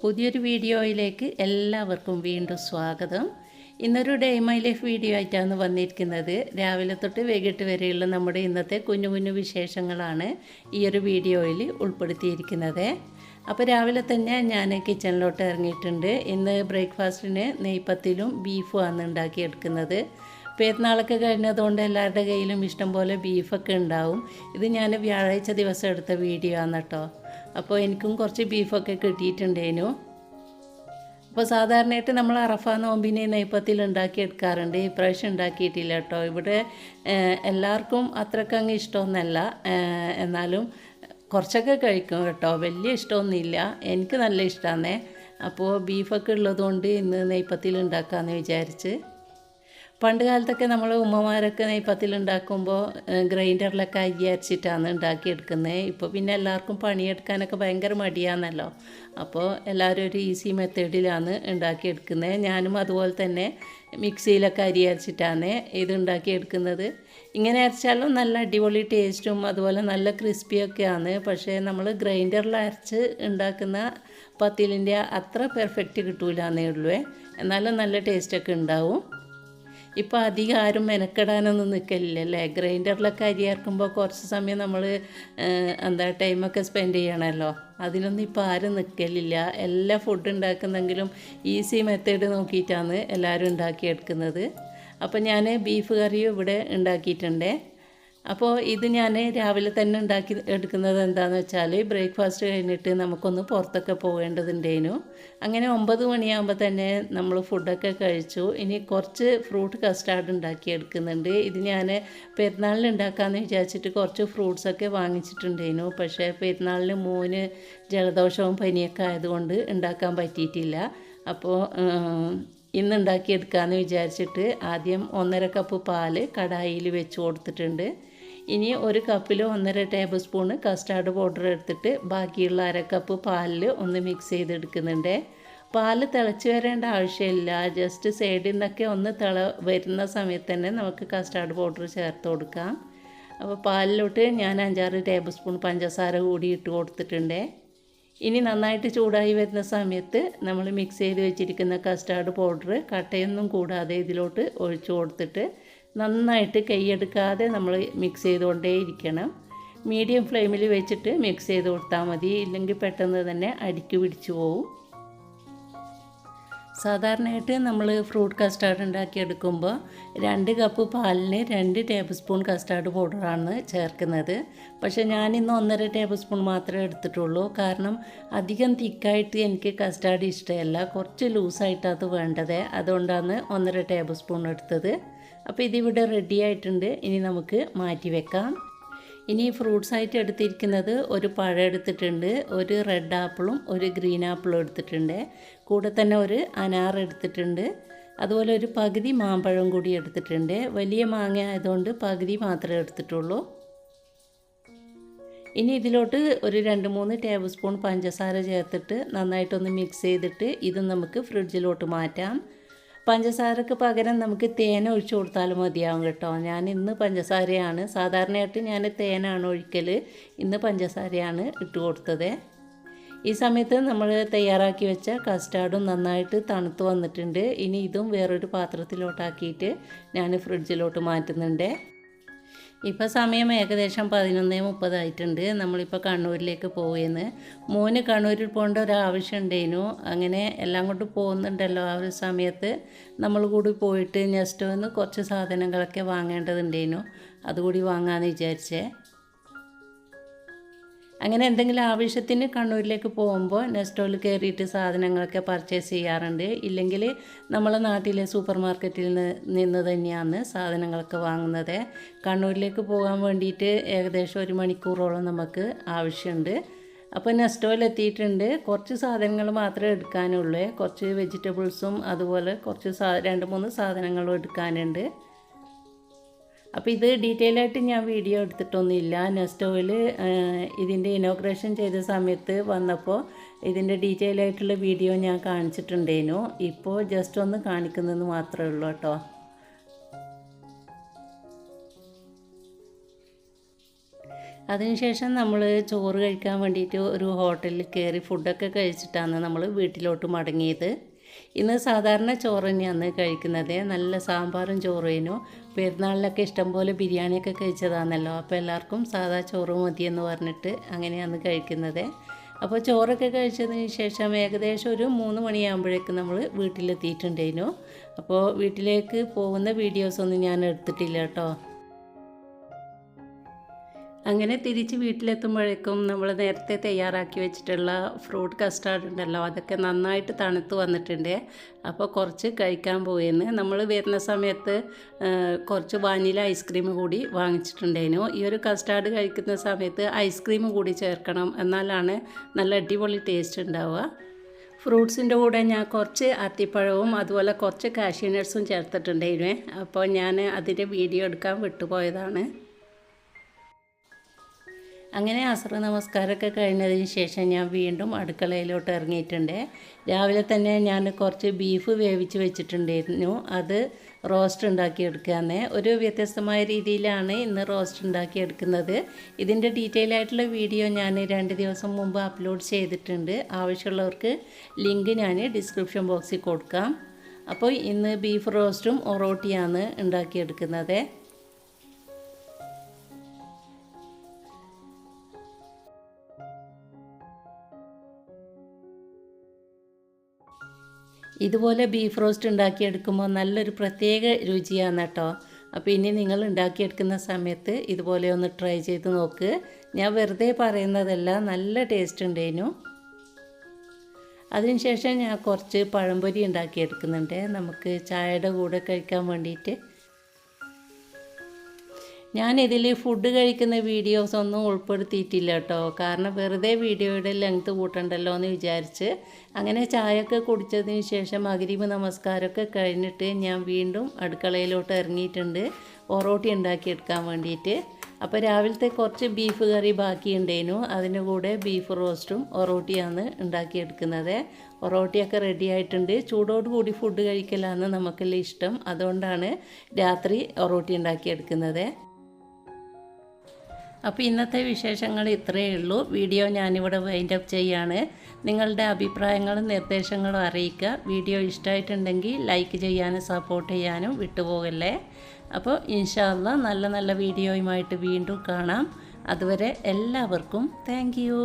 പുതിയൊരു വീഡിയോയിലേക്ക് എല്ലാവർക്കും വീണ്ടും സ്വാഗതം. ഇന്നൊരു ഡേ മൈ ലൈഫ് വീഡിയോ ആയിട്ടാണ് വന്നിരിക്കുന്നത്. രാവിലെ തൊട്ട് വൈകിട്ട് വരെയുള്ള നമ്മുടെ ഇന്നത്തെ കുഞ്ഞു കുഞ്ഞു വിശേഷങ്ങളാണ് ഈ ഒരു വീഡിയോയിൽ ഉൾപ്പെടുത്തിയിരിക്കുന്നത്. അപ്പോൾ രാവിലെ തന്നെ ഞാൻ കിച്ചണിലോട്ട് ഇറങ്ങിയിട്ടുണ്ട്. ഇന്ന് ബ്രേക്ക്ഫാസ്റ്റിന് നെയ്പ്പത്തിലും ബീഫുമാണ് ഉണ്ടാക്കിയെടുക്കുന്നത്. പെരുന്നാളൊക്കെ കഴിഞ്ഞതുകൊണ്ട് എല്ലാവരുടെ കയ്യിലും ഇഷ്ടം പോലെ ബീഫൊക്കെ ഉണ്ടാവും. ഇത് ഞാൻ വ്യാഴാഴ്ച ദിവസം എടുത്ത വീഡിയോ ആണ് കേട്ടോ. അപ്പോൾ എനിക്കും കുറച്ച് ബീഫൊക്കെ കിട്ടിയിട്ടുണ്ടേനു. അപ്പോൾ സാധാരണയായിട്ട് നമ്മൾ അറഫ നോമ്പിന് നെയ്പ്പത്തിൽ ഉണ്ടാക്കിയെടുക്കാറുണ്ട്. ഇപ്രാവശ്യം ഉണ്ടാക്കിയിട്ടില്ല കേട്ടോ. ഇവിടെ എല്ലാവർക്കും അത്രക്കങ്ങ് ഇഷ്ടമൊന്നുമല്ല, എന്നാലും കുറച്ചൊക്കെ കഴിക്കും കേട്ടോ. വലിയ ഇഷ്ടമൊന്നുമില്ല, എനിക്ക് നല്ല ഇഷ്ടമാണ്. അപ്പോൾ ബീഫൊക്കെ ഉള്ളതുകൊണ്ട് ഇന്ന് നെയ്പ്പത്തിൽ ഉണ്ടാക്കാമെന്ന് വിചാരിച്ച്. പണ്ട് കാലത്തൊക്കെ നമ്മൾ ഉമ്മമാരൊക്കെ നെയ്പ്പത്തിൽ ഉണ്ടാക്കുമ്പോൾ ഗ്രൈൻഡറിലൊക്കെ അരി അരച്ചിട്ടാണ് ഉണ്ടാക്കിയെടുക്കുന്നത്. ഇപ്പോൾ പിന്നെ എല്ലാവർക്കും പണിയെടുക്കാനൊക്കെ ഭയങ്കര മടിയാണല്ലോ. അപ്പോൾ എല്ലാവരും ഒരു ഈസി മെത്തേഡിലാണ് ഉണ്ടാക്കിയെടുക്കുന്നത്. ഞാനും അതുപോലെ തന്നെ മിക്സിയിലൊക്കെ അരി അരച്ചിട്ടാണ് ഇത് ഉണ്ടാക്കിയെടുക്കുന്നത്. ഇങ്ങനെ അരച്ചാലും നല്ല അടിപൊളി ടേസ്റ്റും അതുപോലെ നല്ല ക്രിസ്പിയൊക്കെയാണ്. പക്ഷേ നമ്മൾ ഗ്രൈൻഡറിൽ അരച്ച് ഉണ്ടാക്കുന്ന പത്തിലിൻ്റെ അത്ര പെർഫെക്റ്റ് കിട്ടൂല എന്നേ ഉള്ളൂ. എന്നാലും നല്ല ടേസ്റ്റൊക്കെ ഉണ്ടാവും. ഇപ്പോൾ അധികം ആരും മെനക്കെടാനൊന്നും നിൽക്കലില്ലല്ലേ. ഗ്രൈൻഡറിലൊക്കെ അരി ഇറക്കുമ്പോൾ കുറച്ച് സമയം നമ്മൾ ടൈമൊക്കെ സ്പെൻഡ് ചെയ്യണമല്ലോ. അതിലൊന്നും ഇപ്പോൾ ആരും നിൽക്കലില്ല. എല്ലാ ഫുഡ് ഉണ്ടാക്കുന്നെങ്കിലും ഈസി മെത്തേഡ് നോക്കിയിട്ടാണ് എല്ലാവരും ഉണ്ടാക്കിയെടുക്കുന്നത്. അപ്പോൾ ഞാൻ ബീഫ് കറിയും ഇവിടെ ഉണ്ടാക്കിയിട്ടുണ്ട്. അപ്പോൾ ഇത് ഞാൻ രാവിലെ തന്നെ ഉണ്ടാക്കി എടുക്കുന്നത് എന്താണെന്ന് വെച്ചാൽ ബ്രേക്ക്ഫാസ്റ്റ് കഴിഞ്ഞിട്ട് നമുക്കൊന്ന് പുറത്തൊക്കെ പോകേണ്ടതുണ്ടേനു. അങ്ങനെ 9 മണിയാകുമ്പോൾ തന്നെ നമ്മൾ ഫുഡൊക്കെ കഴിച്ചു. ഇനി കുറച്ച് ഫ്രൂട്ട് കസ്റ്റാർഡ് ഉണ്ടാക്കി എടുക്കുന്നുണ്ട്. ഇത് ഞാൻ പെരുന്നാളിന് ഉണ്ടാക്കാമെന്ന് വിചാരിച്ചിട്ട് കുറച്ച് ഫ്രൂട്ട്സൊക്കെ വാങ്ങിച്ചിട്ടുണ്ടേനു. പക്ഷേ പെരുന്നാളിന് മോന് ജലദോഷവും പനിയൊക്കെ ആയതുകൊണ്ട് ഉണ്ടാക്കാൻ പറ്റിയിട്ടില്ല. അപ്പോൾ ഇന്ന് ഉണ്ടാക്കിയെടുക്കാമെന്ന് വിചാരിച്ചിട്ട് ആദ്യം 1.5 കപ്പ് പാല് കടായിൽ വെച്ച് കൊടുത്തിട്ടുണ്ട്. ഇനി 1 കപ്പിൽ 1.5 ടേബിൾ സ്പൂണ് കസ്റ്റാർഡ് പൗഡർ എടുത്തിട്ട് ബാക്കിയുള്ള 1/2 കപ്പ് പാലിൽ ഒന്ന് മിക്സ് ചെയ്തെടുക്കുന്നുണ്ട്. പാല് തിളച്ച് വരേണ്ട ആവശ്യമില്ല. ജസ്റ്റ് സൈഡിൽ നിന്നൊക്കെ ഒന്ന് വരുന്ന സമയത്ത് തന്നെ നമുക്ക് കസ്റ്റാർഡ് പൗഡർ ചേർത്ത് കൊടുക്കാം. അപ്പോൾ പാലിലോട്ട് ഞാൻ 5-6 ടേബിൾ സ്പൂൺ പഞ്ചസാര കൂടി ഇട്ട് കൊടുത്തിട്ടുണ്ട്. ഇനി നന്നായിട്ട് ചൂടായി വരുന്ന സമയത്ത് നമ്മൾ മിക്സ് ചെയ്ത് വെച്ചിരിക്കുന്ന കസ്റ്റാർഡ് പൗഡർ കട്ടയൊന്നും കൂടാതെ ഇതിലോട്ട് ഒഴിച്ചു കൊടുത്തിട്ട് നന്നായിട്ട് കൈയെടുക്കാതെ നമ്മൾ മിക്സ് ചെയ്തുകൊണ്ടേ ഇരിക്കണം. മീഡിയം ഫ്ലെയിമിൽ വെച്ചിട്ട് മിക്സ് ചെയ്ത് കൊടുത്താൽ മതി, ഇല്ലെങ്കിൽ പെട്ടെന്ന് തന്നെ അടിക്ക് പിടിച്ചു പോവും. സാധാരണയായിട്ട് നമ്മൾ ഫ്രൂട്ട് കസ്റ്റാർഡ് ഉണ്ടാക്കിയെടുക്കുമ്പോൾ 2 കപ്പ് പാലിന് 2 ടേബിൾ സ്പൂൺ കസ്റ്റാർഡ് പൗഡറാണ് ചേർക്കുന്നത്. പക്ഷേ ഞാനിന്ന് 1.5 ടേബിൾ സ്പൂൺ മാത്രമേ എടുത്തിട്ടുള്ളൂ. കാരണം അധികം തിക്കായിട്ട് എനിക്ക് കസ്റ്റാർഡ് ഇഷ്ടമല്ല, കുറച്ച് ലൂസായിട്ടാണ് അത് വേണ്ടത്. അതുകൊണ്ടാണ് 1.5 ടേബിൾ സ്പൂൺ എടുത്തത്. അപ്പോൾ ഇതിവിടെ റെഡി ആയിട്ടുണ്ട്. ഇനി നമുക്ക് മാറ്റി വെക്കാം. ഇനി ഫ്രൂട്ട്സായിട്ട് എടുത്തിരിക്കുന്നത് ഒരു പഴം എടുത്തിട്ടുണ്ട്, ഒരു റെഡ് ആപ്പിളും ഒരു ഗ്രീൻ ആപ്പിളും എടുത്തിട്ടുണ്ട്. കൂടെ തന്നെ ഒരു അനാർ എടുത്തിട്ടുണ്ട്. അതുപോലെ ഒരു പകുതി മാമ്പഴം കൂടി എടുത്തിട്ടുണ്ട്. വലിയ മാങ്ങ ആയതുകൊണ്ട് പകുതി മാത്രമേ എടുത്തിട്ടുള്ളൂ. ഇനി ഇതിലോട്ട് ഒരു 2-3 ടേബിൾ സ്പൂൺ പഞ്ചസാര ചേർത്തിട്ട് നന്നായിട്ടൊന്ന് മിക്സ് ചെയ്തിട്ട് ഇത് നമുക്ക് ഫ്രിഡ്ജിലോട്ട് മാറ്റാം. പഞ്ചസാരക്ക് പകരം നമുക്ക് തേൻ ഒഴിച്ചു കൊടുത്താലും മതിയാവും കേട്ടോ. ഞാൻ ഇന്ന് പഞ്ചസാരയാണ്, സാധാരണയായിട്ട് ഞാൻ തേനാണ് ഒഴിക്കൽ. ഇന്ന് പഞ്ചസാരയാണ് ഇട്ട് കൊടുത്തത്. ഈ സമയത്ത് നമ്മൾ തയ്യാറാക്കി വെച്ച കസ്റ്റാർഡും നന്നായിട്ട് തണുത്ത് വന്നിട്ടുണ്ട്. ഇനി ഇതും വേറൊരു പാത്രത്തിലോട്ടാക്കിയിട്ട് ഞാൻ ഫ്രിഡ്ജിലോട്ട് മാറ്റുന്നുണ്ട്. ഇപ്പോൾ സമയം ഏകദേശം 11:30 ആയിട്ടുണ്ട്. നമ്മളിപ്പോൾ കണ്ണൂരിലേക്ക് പോവുകയെന്ന്. മോന് കണ്ണൂരിൽ പോകേണ്ട ഒരാവശ്യം ഉണ്ടായിരുന്നു. അങ്ങനെ എല്ലാം കൊണ്ട് പോകുന്നുണ്ടല്ലോ. ആ ഒരു സമയത്ത് നമ്മൾ കൂടി പോയിട്ട് നെസ്റ്റോന്ന് കുറച്ച് സാധനങ്ങളൊക്കെ വാങ്ങേണ്ടതുണ്ടായിരുന്നു. അതുകൂടി വാങ്ങാമെന്ന് വിചാരിച്ചേ. അങ്ങനെ എന്തെങ്കിലും ആവശ്യത്തിന് കണ്ണൂരിലേക്ക് പോകുമ്പോൾ നെസ്റ്റോയിൽ കയറിയിട്ട് സാധനങ്ങളൊക്കെ പർച്ചേസ് ചെയ്യാറുണ്ട്. ഇല്ലെങ്കിൽ നമ്മളെ നാട്ടിലെ സൂപ്പർ മാർക്കറ്റിൽ നിന്ന് തന്നെയാണ് സാധനങ്ങളൊക്കെ വാങ്ങുന്നത്. കണ്ണൂരിലേക്ക് പോകാൻ വേണ്ടിയിട്ട് ഏകദേശം 1 മണിക്കൂറോളം നമുക്ക് ആവശ്യമുണ്ട്. അപ്പോൾ നെസ്റ്റോയിൽ എത്തിയിട്ടുണ്ട്. കുറച്ച് സാധനങ്ങൾ മാത്രമേ എടുക്കാനുള്ളൂ. കുറച്ച് വെജിറ്റബിൾസും അതുപോലെ കുറച്ച് 2-3 സാധനങ്ങളും എടുക്കാനുണ്ട്. അപ്പോൾ ഇത് ഡീറ്റെയിൽ ആയിട്ട് ഞാൻ വീഡിയോ എടുത്തിട്ടൊന്നുമില്ല. നെസ്റ്റോയിൽ ഇതിൻ്റെ ഇനോഗ്രേഷൻ ചെയ്ത സമയത്ത് വന്നപ്പോൾ ഇതിൻ്റെ ഡീറ്റെയിൽ ആയിട്ടുള്ള വീഡിയോ ഞാൻ കാണിച്ചിട്ടുണ്ടേനു. ഇപ്പോൾ ജസ്റ്റ് ഒന്ന് കാണിക്കുന്നത് മാത്രമേ ഉള്ളൂ കേട്ടോ. അതിനുശേഷം നമ്മൾ ചോറ് കഴിക്കാൻ വേണ്ടിയിട്ട് ഒരു ഹോട്ടലിൽ കയറി ഫുഡൊക്കെ കഴിച്ചിട്ടാണ് നമ്മൾ വീട്ടിലോട്ട് മടങ്ങിയത്. ഇന്ന് സാധാരണ ചോറ് തന്നെയാണ് കഴിക്കുന്നത്. നല്ല സാമ്പാറും ചോറും. പെരുന്നാളിലൊക്കെ ഇഷ്ടംപോലെ ബിരിയാണിയൊക്കെ കഴിച്ചതാണല്ലോ, അപ്പോൾ എല്ലാവർക്കും സാധാ ചോറ് മതിയെന്ന് പറഞ്ഞിട്ട് അങ്ങനെയാണ് കഴിക്കുന്നത്. അപ്പോൾ ചോറൊക്കെ കഴിച്ചതിന് ശേഷം ഏകദേശം ഒരു 3 മണിയാകുമ്പോഴേക്കും നമ്മൾ വീട്ടിലെത്തിയിട്ടുണ്ടായിരുന്നു. അപ്പോൾ വീട്ടിലേക്ക് പോകുന്ന വീഡിയോസൊന്നും ഞാൻ എടുത്തിട്ടില്ല കേട്ടോ. അങ്ങനെ തിരിച്ച് വീട്ടിലെത്തുമ്പോഴേക്കും നമ്മൾ നേരത്തെ തയ്യാറാക്കി വെച്ചിട്ടുള്ള ഫ്രൂട്ട് കസ്റ്റാർഡ് ഉണ്ടല്ലോ, അതൊക്കെ നന്നായിട്ട് തണുത്ത് വന്നിട്ടുണ്ട്. അപ്പോൾ കുറച്ച് കഴിക്കാൻ പോയെന്ന് നമ്മൾ വരുന്ന സമയത്ത് കുറച്ച് വാനില ഐസ്ക്രീം കൂടി വാങ്ങിച്ചിട്ടുണ്ടായിരുന്നു. ഈ ഒരു കസ്റ്റാർഡ് കഴിക്കുന്ന സമയത്ത് ഐസ്ക്രീം കൂടി ചേർക്കണം, എന്നാലാണ് നല്ല അടിപൊളി ടേസ്റ്റ് ഉണ്ടാവുക. ഫ്രൂട്ട്സിൻ്റെ കൂടെ ഞാൻ കുറച്ച് അത്തിപ്പഴവും അതുപോലെ കുറച്ച് കാഷ്യൂ നട്ട്സും ചേർത്തിട്ടുണ്ടായിരുന്നു. അപ്പോൾ ഞാൻ അതിൻ്റെ വീഡിയോ എടുക്കാൻ വിട്ടുപോയതാണ്. അങ്ങനെ അസ്ർ നമസ്കാരമൊക്കെ കഴിഞ്ഞതിന് ശേഷം ഞാൻ വീണ്ടും അടുക്കളയിലോട്ട് ഇറങ്ങിയിട്ടുണ്ട്. രാവിലെ തന്നെ ഞാൻ കുറച്ച് ബീഫ് വേവിച്ച് വെച്ചിട്ടുണ്ടായിരുന്നു. അത് റോസ്റ്റ് ഉണ്ടാക്കിയെടുക്കുകയാണ്. ഒരു വ്യത്യസ്തമായ രീതിയിലാണ് ഇന്ന് റോസ്റ്റ് ഉണ്ടാക്കിയെടുക്കുന്നത്. ഇതിൻ്റെ ഡീറ്റെയിൽ ആയിട്ടുള്ള വീഡിയോ ഞാൻ 2 ദിവസം മുമ്പ് അപ്ലോഡ് ചെയ്തിട്ടുണ്ട്. ആവശ്യമുള്ളവർക്ക് ലിങ്ക് ഞാൻ ഡിസ്ക്രിപ്ഷൻ ബോക്സിൽ കൊടുക്കാം. അപ്പോൾ ഇന്ന് ബീഫ് റോസ്റ്റും ഒറോട്ടിയാണ് ഉണ്ടാക്കിയെടുക്കുന്നത്. ഇതുപോലെ ബീഫ് റോസ്റ്റ് ഉണ്ടാക്കിയെടുക്കുമ്പോൾ നല്ലൊരു പ്രത്യേക രുചിയാണ് കേട്ടോ. അപ്പോൾ ഇനി നിങ്ങൾ ഉണ്ടാക്കിയെടുക്കുന്ന സമയത്ത് ഇതുപോലെ ഒന്ന് ട്രൈ ചെയ്ത് നോക്ക്. ഞാൻ വെറുതെ പറയുന്നതല്ല, നല്ല ടേസ്റ്റ് ഉണ്ടായിരുന്നു. അതിനുശേഷം ഞാൻ കുറച്ച് പഴംപൊരി ഉണ്ടാക്കിയെടുക്കുന്നുണ്ട്, നമുക്ക് ചായയുടെ കൂടെ കഴിക്കാൻ വേണ്ടിയിട്ട്. ഞാനിതിൽ ഫുഡ് കഴിക്കുന്ന വീഡിയോസ് ഒന്നും ഉൾപ്പെടുത്തിയിട്ടില്ല കേട്ടോ, കാരണം വെറുതെ വീഡിയോയുടെ ലെങ്ത്ത് കൂട്ടണ്ടല്ലോ എന്ന് വിചാരിച്ച്. അങ്ങനെ ചായയൊക്കെ കുടിച്ചതിന് ശേഷം മഗ്‌രിബ് നമസ്കാരമൊക്കെ കഴിഞ്ഞിട്ട് ഞാൻ വീണ്ടും അടുക്കളയിലോട്ട് ഇറങ്ങിയിട്ടുണ്ട് ഒറോട്ടി ഉണ്ടാക്കിയെടുക്കാൻ വേണ്ടിയിട്ട്. അപ്പോൾ രാവിലത്തെ കുറച്ച് ബീഫ് കറി ബാക്കിയുണ്ടായിരുന്നു, അതിൻ്റെ കൂടെ ബീഫ് റോസ്റ്റും ഒറോട്ടിയാണ് ഉണ്ടാക്കിയെടുക്കുന്നത്. ഒറോട്ടിയൊക്കെ റെഡി ആയിട്ടുണ്ട്. ചൂടോടുകൂടി ഫുഡ് കഴിക്കലാണ് നമുക്കെല്ലാം ഇഷ്ടം, അതുകൊണ്ടാണ് രാത്രി ഒറോട്ടി ഉണ്ടാക്കിയെടുക്കുന്നത്. അപ്പോൾ ഇന്നത്തെ വിശേഷങ്ങൾ ഇത്രയേ ഉള്ളൂ. വീഡിയോ ഞാനിവിടെ വൈൻഡ് അപ്പ് ചെയ്യാണ്. നിങ്ങളുടെ അഭിപ്രായങ്ങളും നിർദ്ദേശങ്ങളും അറിയിക്കുക. വീഡിയോ ഇഷ്ടമായിട്ടുണ്ടെങ്കിൽ ലൈക്ക് ചെയ്യാനും സപ്പോർട്ട് ചെയ്യാനും വിട്ടുപോകല്ലേ. അപ്പോൾ ഇൻഷാ അല്ലാഹ് നല്ല നല്ല വീഡിയോയുമായിട്ട് വീണ്ടും കാണാം. അതുവരെ എല്ലാവർക്കും താങ്ക് യു.